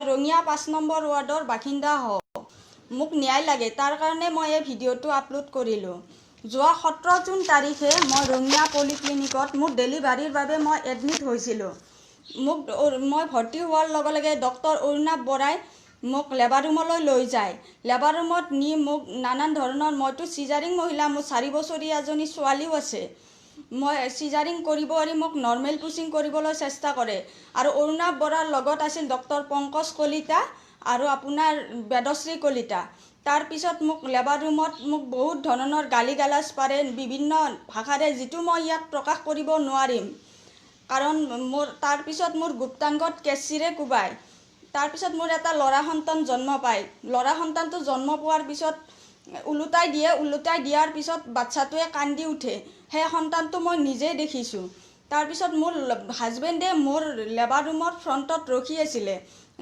Rangia 5 number ৱাৰ্ডৰ বাসিন্দা হওঁ। মোক ন্যায় লাগে, তাৰ কাৰণে মই এই ভিডিঅ'টো আপলোড কৰিলোঁ। যোৱা 17 জুন তাৰিখে মই ৰঙিয়া পলিক্লিনিকত মোৰ ডেলিভাৰীৰ বাবে মই এডমিট হৈছিলোঁ। মই ভৰ্তি হোৱাৰ লগে লগে ডক্টৰ অৰুণাভ বৰাই মোক লেবাৰ ৰুমলৈ লৈ যায়। লেবাৰ ৰুমত নি মোক নানান ধৰণৰ, মইতো চিজাৰিং মহিলা, মোৰ 4 বছৰীয়া এজনী ছোৱালীও আছে। মই চিজাৰিং কৰিব এৰি মোক নৰ্মেল পুচিং কৰিবলৈ চেষ্টা কৰে। আৰু অৰুণাভ বৰাৰ লগত আছিল ডক্টৰ পংকজ কলিতা আৰু আপোনাৰ বেদশ্ৰী কলিতা। তাৰপিছত মোক লেবাৰ ৰুমত মোক বহুত ধৰণৰ গালি গালাজ পাৰে বিভিন্ন ভাষাৰে, যিটো মই ইয়াত প্ৰকাশ কৰিব নোৱাৰিম, কাৰণ তাৰপিছত মোৰ গুপ্তাংগত কেঁচিৰে কোবায়। তাৰপিছত মোৰ এটা ল'ৰা সন্তান জন্ম পায়। ল'ৰা সন্তানটো জন্ম পোৱাৰ পিছত ওলোটাই দিয়াৰ পিছত বাচ্চাটোৱে কান্দি উঠে। সেই সন্তানটো মই নিজেই দেখিছোঁ। তাৰপিছত মোৰ হাজবেণ্ডে মোৰ লেবাৰ ৰুমৰ ফ্ৰণ্টত ৰখি আছিলে।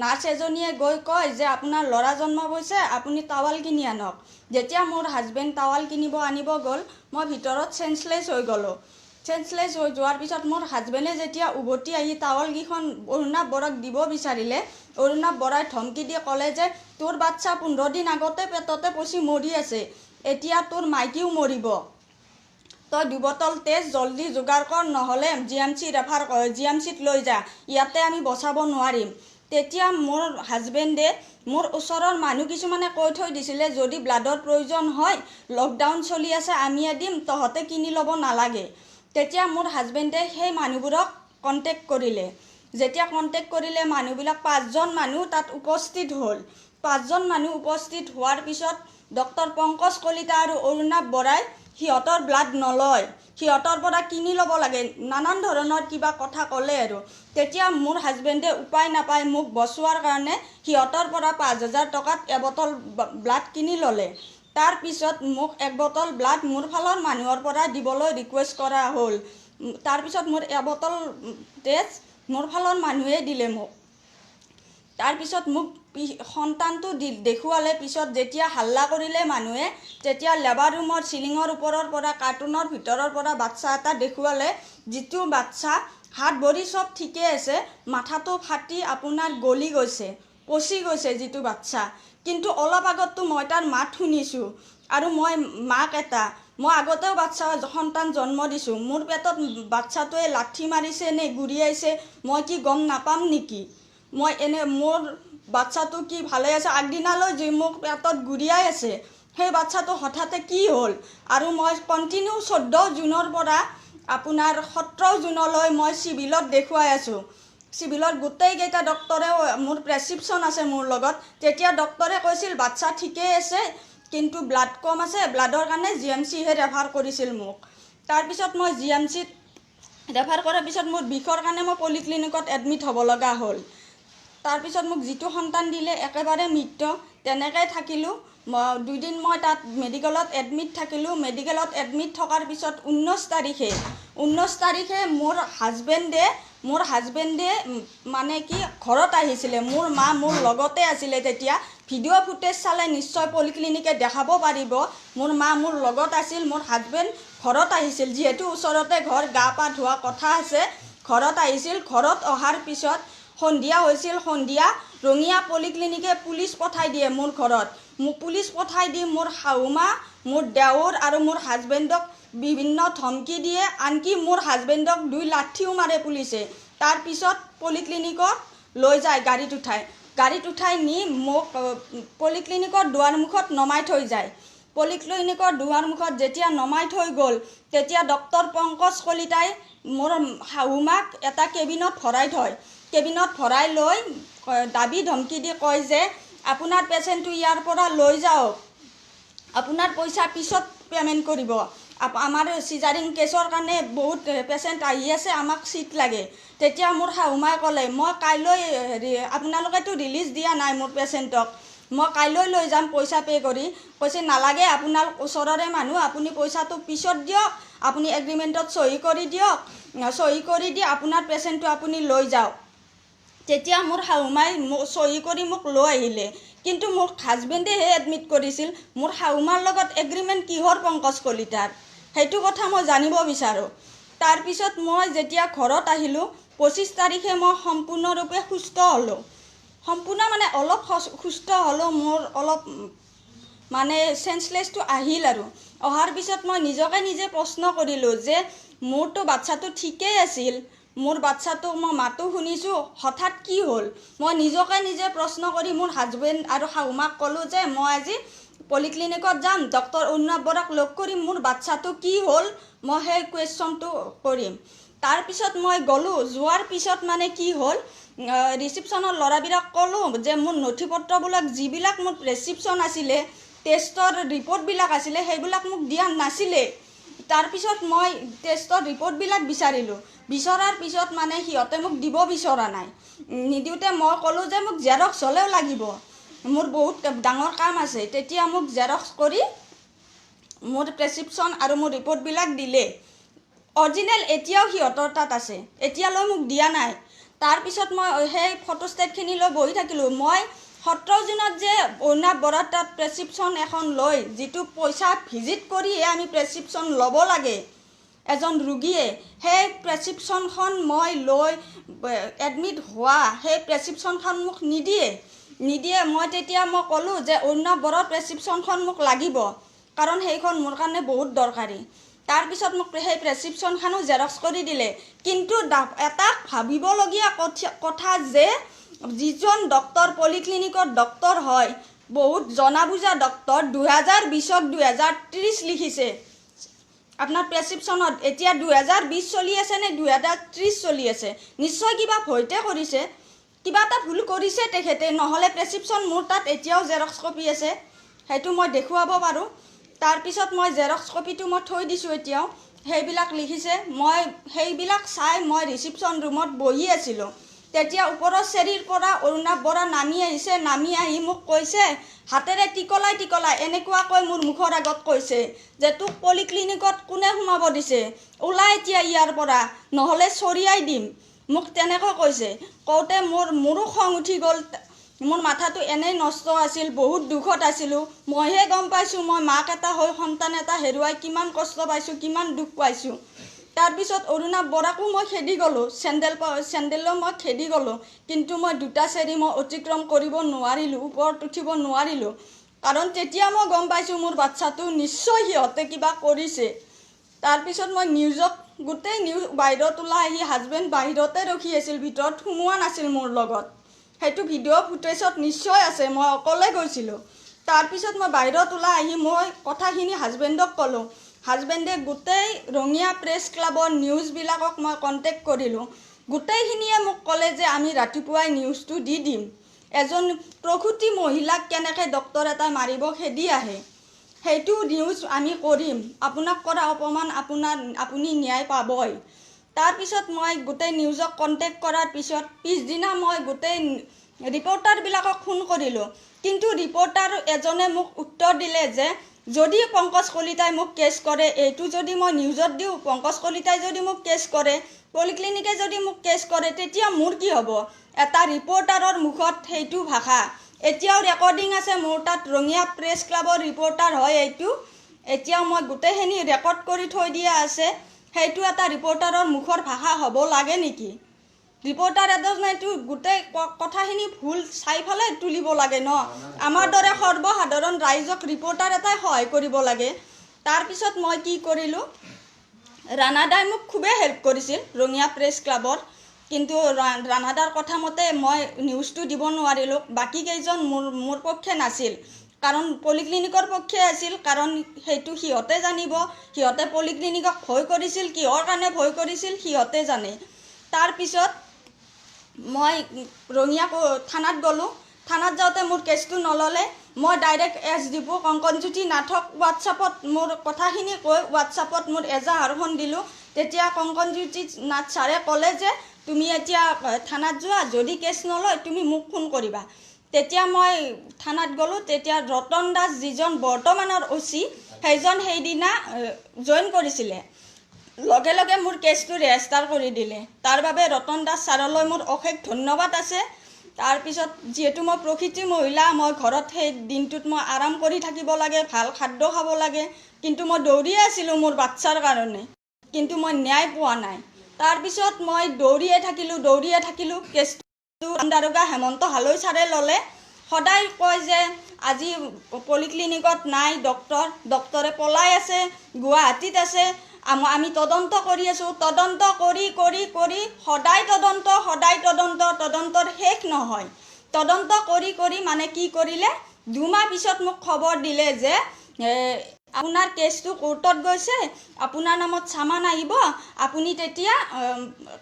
নাৰ্ছ এজনীয়ে গৈ কয় যে আপোনাৰ ল'ৰা জন্ম হৈছে, আপুনি টাৱাল কিনি আনক। যেতিয়া মোৰ হাজবেণ্ড টাৱাল কিনিব আনিব গ'ল, মই ভিতৰত চেঞ্চলেছ হৈ গ'লোঁ। চেঞ্চলেছ হৈ যোৱাৰ পিছত মোৰ হাজবেণ্ডে যেতিয়া উভতি আহি টাৱালকেইখন অৰুণাভ বৰাক দিব বিচাৰিলে, অৰুণাভ বৰাই ধমকি দি ক'লে যে তোৰ বাচ্চা 15 দিন আগতে পেটতে পচি মৰি আছে, এতিয়া তোৰ মাইকীও মৰিব। তই 2 বটল তেজ জলদি যোগাৰ কৰ, নহ'লে GMCত লৈ যা, ইয়াতে আমি বচাব নোৱাৰিম। তেতিয়া মোৰ হাজবেণ্ডে মোৰ ওচৰৰ মানুহ কিছুমানে কৈ থৈ দিছিলে, যদি ব্লাডৰ প্ৰয়োজন হয়, লকডাউন চলি আছে, আমিয়ে দিম, তহঁতে কিনি ল'ব নালাগে। তেতিয়া মোৰ হাজবেণ্ডে সেই মানুহবোৰক কণ্টেক্ট কৰিলে। যেতিয়া কণ্টেক্ট কৰিলে, মানুহবিলাক 5জন মানুহ তাত উপস্থিত হ'ল। 5জন মানুহ উপস্থিত হোৱাৰ পিছত ডক্টৰ পংকজ কলিতা আৰু অৰুণাভ বৰাই সিহঁতৰ ব্লাড নলয়, সিহঁতৰ পৰা কিনি ল'ব লাগে, নানান ধৰণৰ কিবা কথা ক'লে আৰু। তেতিয়া মোৰ হাজবেণ্ডে উপায় নাপায় মোক বচোৱাৰ কাৰণে সিহঁতৰ পৰা 5,000 টকাত এবটল ব্লাড কিনি ল'লে। তাৰপিছত মোক 1 বটল ব্লাড মোৰ ফালৰ মানুহৰ পৰা দিবলৈ ৰিকুৱেষ্ট কৰা হ'ল। তাৰপিছত মোৰ 1 বটল তেজ মোৰ ফালৰ মানুহে দিলে মোক। তাৰপিছত মোক সন্তানটো দেখুৱালে। পিছত যেতিয়া হাল্লা কৰিলে মানুহে, তেতিয়া লেবাৰ ৰুমৰ চিলিঙৰ ওপৰৰ পৰা কাৰ্টুনৰ ভিতৰৰ পৰা বাচ্চা এটা দেখুৱালে, যিটো বাচ্চা হাত ভৰি চব ঠিকে আছে, মাথাটো ফাটি আপোনাৰ গলি গৈছে, পচি গৈছে যিটো বাচ্চা। কিন্তু অলপ আগততো মই তাৰ মাত শুনিছোঁ, আৰু মই মাক এটা, মই আগতেও সন্তান জন্ম দিছোঁ। মোৰ পেটত বাচ্চাটোৱে লাঠি মাৰিছে নে গুৰিয়াইছে মই কি গম নাপাম নেকি? মোৰ বাচ্চাটো কি ভালে আছে? আগদিনালৈ যি মোক পেটত গুৰিয়াই আছে, সেই বাচ্চাটো হঠাতে কি হ'ল? আৰু মই কণ্টিনিউ 14 জুনৰ পৰা আপোনাৰ 17 জুনলৈ মই চিভিলত দেখুৱাই আছোঁ। চিভিলত গোটেইকেইটা ডক্টৰে, মোৰ প্ৰেছক্ৰিপশ্যন আছে মোৰ লগত। তেতিয়া ডক্টৰে কৈছিল বাচ্চা ঠিকেই আছে, কিন্তু ব্লাড কম আছে, ব্লাডৰ কাৰণে GMCহে ৰেফাৰ কৰিছিল মোক। তাৰপিছত মই GMCত ৰেফাৰ কৰাৰ পিছত মোৰ বিষৰ কাৰণে মই পলিক্লিনিকত এডমিট হ'ব লগা হ'ল। তাৰপিছত মোক যিটো সন্তান দিলে একেবাৰে মৃত, তেনেকৈ থাকিলোঁ। 2 দিন মই তাত মেডিকেলত এডমিট থাকিলোঁ। মেডিকেলত এডমিট থকাৰ পিছত 19 তাৰিখে মোৰ হাজবেণ্ডে মানে কি ঘৰত আহিছিলে। মোৰ মা মোৰ লগতে আছিলে তেতিয়া। ভিডিঅ' ফুটেজ চালে নিশ্চয় পলিক্লিনিকে দেখাব পাৰিব। মোৰ মা মোৰ লগত আছিল, মোৰ হাজবেণ্ড ঘৰত আহিছিল, যিহেতু ওচৰতে ঘৰ, গা পা ধোৱা কথা আছে, ঘৰত আহিছিল। ঘৰত অহাৰ পিছত সন্ধিয়া হৈছিল। সন্ধিয়া ৰঙিয়া পলিক্লিনিকে পুলিচ পঠাই দিয়ে মোৰ ঘৰত। মোক পুলিচ পঠাই দি মোৰ শাহুমা, মোৰ দেওৰ আৰু মোৰ হাজবেণ্ডক বিভিন্ন ধমকি দিয়ে, আনকি মোৰ হাজবেণ্ডক 2 লাঠিও মাৰে পুলিচে। তাৰপিছত পলিক্লিনিকত লৈ যায় গাড়ীত উঠাই নি মোক পলিক্লিনিকৰ দুৱাৰমুখত নমাই থৈ যায়। পলিক্লিনিকৰ দুৱাৰমুখত যেতিয়া নমাই থৈ গ'ল, তেতিয়া ডক্টৰ পংকজ কলিতাই মোৰ শাহুমাক এটা কেবিনত ভৰাই থয়। কেবিনত ভৰাই লৈ দাবী ধমকি দি কয় যে আপোনাৰ পেচেণ্টটো ইয়াৰ পৰা লৈ যাওক, আপোনাৰ পইচা পিছত পে'মেণ্ট কৰিব, আমাৰ চিজাৰিং কেছৰ কাৰণে বহুত পেচেণ্ট আহি আছে, আমাক চিট লাগে। তেতিয়া মোৰ শাহুমাই ক'লে, মই কাইলৈ আপোনালোকেতো ৰিলিজ দিয়া নাই মোৰ পেচেণ্টক, মই কাইলৈ লৈ যাম পইচা পে' কৰি। কৈছে নালাগে, আপোনাৰ ওচৰৰে মানুহ, আপুনি পইচাটো পিছত দিয়ক, আপুনি এগ্ৰিমেণ্টত চহী কৰি দিয়ক, চহী কৰি দি আপোনাৰ পেচেণ্টটো আপুনি লৈ যাওক। তেতিয়া মোৰ শাহুমাই চহী কৰি মোক লৈ আহিলে, কিন্তু মোৰ হাজবেণ্ডেহে এডমিট কৰিছিল। মোৰ শাহুমাৰ লগত এগ্ৰিমেণ্ট কিহৰ পংকজ কলিতাৰ, সেইটো কথা মই জানিব বিচাৰোঁ। তাৰপিছত মই যেতিয়া ঘৰত আহিলোঁ, 25 তাৰিখে মই সম্পূৰ্ণৰূপে সুস্থ হ'লোঁ। সম্পূৰ্ণ মানে অলপ সুস্থ হ'লেও মোৰ অলপ মানে সেন্সলেছটো আহিল আৰু অহাৰ পিছত মই নিজকে নিজে প্ৰশ্ন কৰিলোঁ যে মোৰতো বাচ্চাটো ঠিকেই আছিল, মোৰ বাচ্চাটো মই মাতো শুনিছোঁ, হঠাৎ কি হ'ল? মই নিজকে নিজে প্ৰশ্ন কৰি মোৰ হাজবেণ্ড আৰু শাহুমাক ক'লোঁ যে মই আজি পলিক্লিনিকত যাম, ডক্টৰ অৰ্ণৱ বৰাক লগ কৰিম, মোৰ বাচ্চাটো কি হ'ল মই সেই কুৱেশ্যনটো কৰিম। তাৰপিছত মই গ'লোঁ, যোৱাৰ পিছত মানে কি হ'ল, ৰিচিপশ্যনৰ ল'ৰাবিলাক ক'লোঁ যে মোৰ নথি পত্ৰবিলাক যিবিলাক মোৰ প্ৰেছক্ৰিপশ্যন আছিলে, টেষ্টৰ ৰিপৰ্টবিলাক আছিলে, সেইবিলাক মোক দিয়া নাছিলে। তাৰপিছত মই টেষ্টৰ ৰিপৰ্টবিলাক বিচাৰিলোঁ, বিচৰাৰ পিছত মানে সিহঁতে মোক দিব বিচৰা নাই। নিদিওঁতে মই ক'লোঁ যে মোক জেৰক্স হ'লেও লাগিব, মোৰ বহুত ডাঙৰ কাম আছে। তেতিয়া মোক জেৰক্স কৰি মোৰ প্ৰেছক্ৰিপশ্যন আৰু মোৰ ৰিপৰ্টবিলাক দিলে। অৰিজিনেল এতিয়াও সিহঁতৰ তাত আছে, এতিয়ালৈ মোক দিয়া নাই। তাৰপিছত মই সেই ফটোষ্টেটখিনি লৈ বহি থাকিলোঁ। মই 17 জুনত যে অৰ্ণৱ বৰাৰ তাত প্ৰেছক্ৰিপশ্যন এখন লৈ, যিটো পইচা ভিজিট কৰিহে আমি প্ৰেছক্ৰিপশ্যন ল'ব লাগে এজন ৰোগীয়ে, সেই প্ৰেছক্ৰিপশ্যনখন মই লৈ এডমিট হোৱা সেই প্ৰেছক্ৰিপশ্যনখন মোক নিদিয়ে। মই তেতিয়া ক'লোঁ যে অৰ্ণৱ বৰাৰ প্ৰেছক্ৰিপশ্যনখন মোক লাগিব, কাৰণ সেইখন মোৰ কাৰণে বহুত দৰকাৰী। তাৰপিছত মোক সেই প্ৰেছক্ৰিপশ্যনখনো জেৰক্স কৰি দিলে। কিন্তু এটা ভাবিবলগীয়া কথা যে যিজন ডক্টৰ পলিক্লিনিকৰ ডক্টৰ হয়, বহুত জনা বুজা ডক্টৰ, 2020ক 2030 লিখিছে আপোনাৰ প্ৰেছক্ৰিপশ্যনত। এতিয়া 2020 চলি আছে নে 2030 চলি আছে? নিশ্চয় কিবা ভয়তে কৰিছে, কিবা এটা ভুল কৰিছে তেখেতে, নহ'লে প্ৰেছক্ৰিপশ্যন মোৰ তাত এতিয়াও জেৰক্স কপি আছে, সেইটো মই দেখুৱাব পাৰোঁ। তাৰপিছত মই জেৰক্স কপিটো মই থৈ দিছোঁ এতিয়াও, সেইবিলাক লিখিছে। মই সেইবিলাক চাই মই ৰিচিপশ্যন ৰুমত বহি আছিলোঁ। তেতিয়া ওপৰৰ চেৰীৰ পৰা অৰ্ণৱ বৰা নামি আহিছে, নামি আহি মোক কৈছে, হাতেৰে টিকলাই এনেকুৱাকৈ মোৰ মুখৰ আগত কৈছে যে তোক পলিক্লিনিকত কোনে সোমাব দিছে, ওলা এতিয়া ইয়াৰ পৰা, নহ'লে চৰিয়াই দিম, মোক তেনেকৈ কৈছে। কওঁতে মোৰো খং উঠি গ'ল, মোৰ মাথাটো এনেই নষ্ট আছিল, বহুত দুখত আছিলোঁ। মইহে গম পাইছোঁ মই মাক এটা হৈ সন্তান এটা হেৰুৱাই কিমান কষ্ট পাইছোঁ, কিমান দুখ পাইছোঁ। তাৰপিছত অৰ্ণৱ বৰাকো মই খেদি গ'লোঁ, চেণ্ডেলো মই খেদি গ'লোঁ, কিন্তু মই 2টা চেৰী মই অতিক্ৰম কৰিব নোৱাৰিলোঁ, ওপৰত উঠিব নোৱাৰিলোঁ, কাৰণ তেতিয়া মই গম পাইছোঁ মোৰ বাচ্চাটো নিশ্চয় সিহঁতে কিবা কৰিছে। তাৰপিছত মই গোটেই নিউজ বাহিৰত ওলাই আহি হাজবেণ্ড বাহিৰতে ৰখি আছিল, ভিতৰত সোমোৱা নাছিল মোৰ লগত। সেইটো ভিডিঅ' ফুটেজত নিশ্চয় আছে, মই অকলে গৈছিলোঁ। তাৰপিছত মই বাহিৰত ওলাই আহি মই কথাখিনি হাজবেণ্ডক ক'লোঁ। হাজবেণ্ডে গোটেই ৰঙিয়া প্ৰেছ ক্লাবৰ নিউজবিলাকক মই কণ্টেক্ট কৰিলোঁ। গোটেইখিনিয়ে মোক ক'লে যে আমি ৰাতিপুৱাই নিউজটো দি দিম, এজন প্ৰসূতি মহিলাক কেনেকৈ ডক্টৰ এটাই মাৰিব খেদি আহে, সেইটো নিউজ আমি কৰিম, আপোনাক কৰা অপমান আপুনি ন্যায় পাবই। তাৰপিছত মই গোটেই নিউজক কণ্টেক্ট কৰাৰ পিছত পিছদিনা মই গোটেই ৰিপৰ্টাৰবিলাকক ফোন কৰিলোঁ, কিন্তু ৰিপৰ্টাৰ এজনে মোক উত্তৰ দিলে যে যদি পংকজ কলিতাই মোক কেছ কৰে, এইটো যদি মই নিউজত দিওঁ, পংকজ কলিতাই যদি মোক কেছ কৰে, পলিক্লিনিকে যদি মোক কেছ কৰে, তেতিয়া মোৰ কি হ'ব? এটা ৰিপৰ্টাৰৰ মুখত সেইটো ভাষা এতিয়াও ৰেকৰ্ডিং আছে মোৰ তাত, ৰঙিয়া প্ৰেছ ক্লাবৰ ৰিপৰ্টাৰ হয় এইটো, এতিয়াও মই গোটেইখিনি ৰেকৰ্ড কৰি থৈ দিয়া আছে। সেইটো এটা ৰিপৰ্টাৰৰ মুখৰ ভাষা হ'ব লাগে নেকি? ৰিপৰ্টাৰ এজনেতো গোটেই কথাখিনি ভুল চাই পেলাই তুলিব লাগে ন। আমাৰ দৰে সৰ্বসাধাৰণ ৰাইজক ৰিপৰ্টাৰ এটাই সহায় কৰিব লাগে। তাৰপিছত মই কি কৰিলোঁ, ৰাণাদাই মোক খুবেই হেল্প কৰিছিল ৰঙিয়া প্ৰেছ ক্লাবৰ, কিন্তু ৰাণাদাৰ কথা মতে মই নিউজটো দিব নোৱাৰিলোঁ। বাকীকেইজন মোৰ পক্ষে নাছিল, কাৰণ পলিক্লিনিকৰ পক্ষে আছিল, কাৰণ সেইটো সিহঁতে জানিব, সিহঁতে পলিক্লিনিকক ভয় কৰিছিল, কিহৰ কাৰণে ভয় কৰিছিল সিহঁতে জানে। তাৰপিছত মই ৰঙিয়া থানাত গ'লোঁ। থানাত যাওঁতে মোৰ কেছটো নল'লে, মই ডাইৰেক্ট SDP কংকনজ্যোতি নাথক হোৱাটছআপত মোৰ কথাখিনি কৈ হোৱাটছআপত মোৰ এজাহাৰখন দিলোঁ। তেতিয়া কংকনজ্যোতি নাথ ছাৰে ক'লে যে তুমি এতিয়া থানাত যোৱা, যদি কেছ নলয় তুমি মোক ফোন কৰিবা। তেতিয়া মই থানাত গ'লোঁ। তেতিয়া ৰতন দাস যিজন বৰ্তমানৰ OC, সেইজন সেইদিনা জইন কৰিছিলে, লগে লগে মোৰ কেছটো ৰেজিষ্টাৰ কৰি দিলে। তাৰ বাবে ৰতন দাস ছাৰলৈ মোৰ অশেষ ধন্যবাদ আছে। তাৰপিছত যিহেতু মই প্ৰসূতি মহিলা, মই ঘৰত সেই দিনটোত মই আৰাম কৰি থাকিব লাগে, ভাল খাদ্য খাব লাগে, কিন্তু মই দৌৰিয়ে আছিলোঁ মোৰ বাচ্চাৰ কাৰণে, কিন্তু মই ন্যায় পোৱা নাই। তাৰপিছত মই দৌৰিয়ে থাকিলোঁ কেছটো দাৰোগা হেমন্ত হালৈ ছাৰে ল'লে সদায় কয় যে আজি পলিক্লিনিকত নাই ডক্টৰে পলাই আছে, গুৱাহাটীত আছে, আমি তদন্ত কৰি আছোঁ। তদন্ত কৰি কৰি কৰি সদায় তদন্তৰ শেষ নহয়। তদন্ত কৰি কৰি মানে কি কৰিলে, 2 মাহ পিছত মোক খবৰ দিলে যে আপোনাৰ কেছটো কোৰ্টত গৈছে, আপোনাৰ নামত চামান আহিব, আপুনি তেতিয়া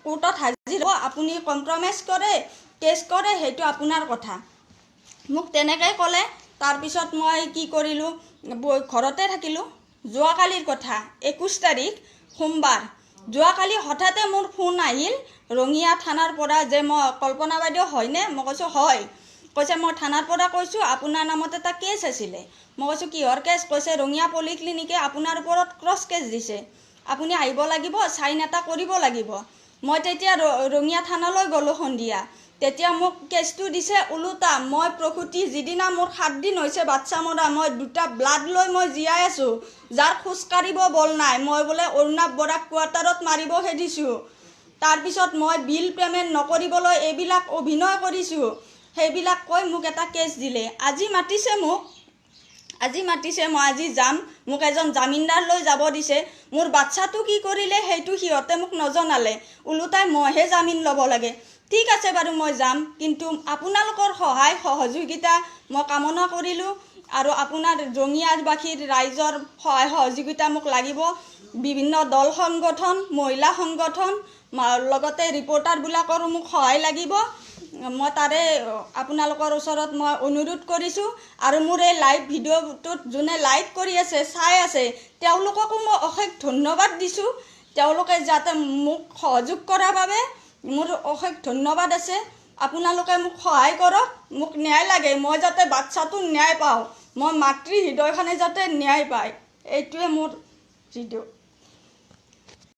কোৰ্টত হাজিৰ হ'ব, আপুনি কম্প্ৰমাইজ কৰে কেছ কৰে, সেইটো আপোনাৰ কথা। মোক তেনেকৈ ক'লে। তাৰপিছত মই কি কৰিলোঁ, ঘৰতে থাকিলোঁ। যোৱাকালিৰ কথা 21 তাৰিখ সোমবাৰ, যোৱাকালি হঠাতে মোৰ ফোন আহিল ৰঙিয়া থানাৰ পৰা যে মই কল্পনা বাইদেউ হয়নে? মই কৈছোঁ হয়। কৈছে মই থানাৰ পৰা কৈছোঁ আপোনাৰ নামত এটা কেছ আছিলে। মই কৈছোঁ কিহৰ কেছ? কৈছে ৰঙিয়া পলিক্লিনিকে আপোনাৰ ওপৰত ক্ৰছ কেছ দিছে, আপুনি আহিব লাগিব, চাইন এটা কৰিব লাগিব। মই তেতিয়া ৰঙিয়া থানালৈ গ'লোঁ সন্ধিয়া। তেতিয়া মোক কেছটো দিছে ওলোটা। মই প্ৰসূতি যিদিনা মোৰ 7 দিন হৈছে বাচ্চা মৰা, মই 2টা ব্লাড লৈ মই জীয়াই আছোঁ, যাৰ খোজকাঢ়িব বল নাই, মই বোলে অৰুণাভ বৰাক কোৱাৰ্টাৰত মাৰিব খেদিছোঁ। তাৰপিছত মই বিল পে'মেণ্ট নকৰিবলৈ এইবিলাক অভিনয় কৰিছোঁ, সেইবিলাক কৈ মোক এটা কেছ দিলে। আজি মাতিছে, মই আজি যাম। মোক এজন জামিনদাৰ লৈ যাব দিছে। মোৰ বাচ্চাটো কি কৰিলে সেইটো সিহঁতে মোক নজনালে, ওলোটাই মইহে জামিন ল'ব লাগে। ঠিক আছে বাৰু, মই যাম, কিন্তু আপোনালোকৰ সহায় সহযোগিতা মই কামনা কৰিলোঁ। আৰু আপোনাৰ ৰঙিয়াবাসীৰ ৰাইজৰ সহায় সহযোগিতা মোক লাগিব। বিভিন্ন দল সংগঠন, মহিলা সংগঠন, লগতে ৰিপৰ্টাৰবিলাকৰো মোক সহায় লাগিব। মই তাৰে আপোনালোকৰ ওচৰত মই অনুৰোধ কৰিছোঁ। আৰু মোৰ এই লাইভ ভিডিঅ'টোত যোনে লাইক কৰি আছে, চাই আছে, তেওঁলোককো মই অশেষ ধন্যবাদ দিছোঁ। তেওঁলোকে যাতে মোক সহযোগ কৰাৰ বাবে মোৰ অশেষ ধন্যবাদ আছে। আপোনালোকে মোক সহায় কৰক, মোক ন্যায় লাগে, মই যাতে বাচ্চাটো ন্যায় পাওঁ, মই মাতৃ হৃদয়খনে যাতে ন্যায় পায়, এইটোৱে মোৰ ভিডিঅ'।